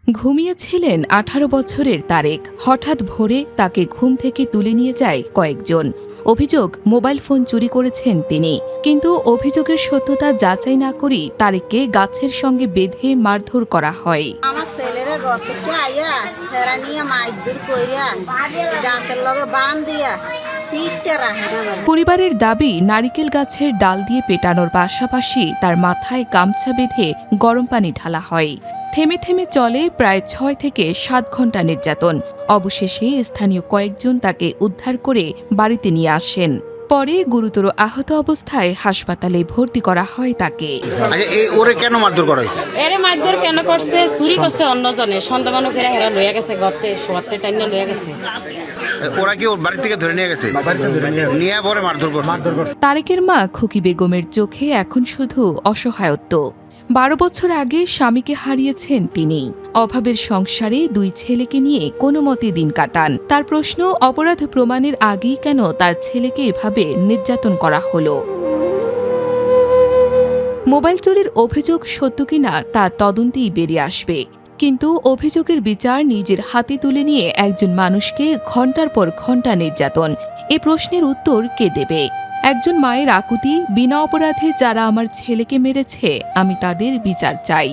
ঘুমিয়েছিলেন ১৮ বছরের তারেক। হঠাৎ ভোরে তাকে ঘুম থেকে তুলে নিয়ে যায় কয়েকজন। অভিযোগ, মোবাইল ফোন চুরি করেছেন তিনি। কিন্তু অভিযোগের সত্যতা যাচাই না করেই তারেককে গাছের সঙ্গে বেঁধে মারধর করা হয়। আমার ছেলেরে ঘর থেকে আইয়া ফেরা নিয়ে মাইদুর কইরা গাছের লগে বান দিয়া পিঠটা রাখে। পরিবারের দাবি, নারিকেল গাছের ডাল দিয়ে পেটানোর পাশাপাশি তার মাথায় গামছা বেঁধে গরম পানি ঢালা হয়। থেমে থেমে চলে প্রায় ৬ থেকে ৭ ঘণ্টা নির্যাতন। অবশেষে স্থানীয় কয়েকজন তাকে উদ্ধার করে বাড়িতে নিয়ে আসেন। পরে গুরুতর আহত অবস্থায় হাসপাতালে ভর্তি করা হয় তাকে। ওরে কেন মারধর করা হয়েছে? এরে মারধর কেন করছে? চুরি করছে অন্যজনে, সন্দেহানো করে হেরা লইয়া গেছে, গর্তে শোয়াতে টাইনা লইয়া গেছে। ওরা কি ওর বাড়ি থেকে ধরে নিয়ে গেছে? নিয়ে পরে মারধর করছে। তারেকের মা খুকি বেগমের চোখে এখন শুধু অসহায়ত্ব। ১২ বছর আগে স্বামীকে হারিয়েছেন তিনি। অভাবের সংসারে ২ ছেলেকে নিয়ে কোনো মতে দিন কাটান। তার প্রশ্ন, অপরাধ প্রমাণের আগেই কেন তার ছেলেকে এভাবে নির্যাতন করা হলো। মোবাইল চুরির অভিযোগ সত্য কিনা তা তদন্তেই বেরিয়ে আসবে। কিন্তু অভিযোগের বিচার নিজের হাতে তুলে নিয়ে একজন মানুষকে ঘণ্টার পর ঘণ্টা নির্যাতন, এ প্রশ্নের উত্তর কে দেবে? একজন মায়ের আকুতি, বিনা অপরাধে যারা আমার ছেলেকে মেরেছে, আমি তাদের বিচার চাই।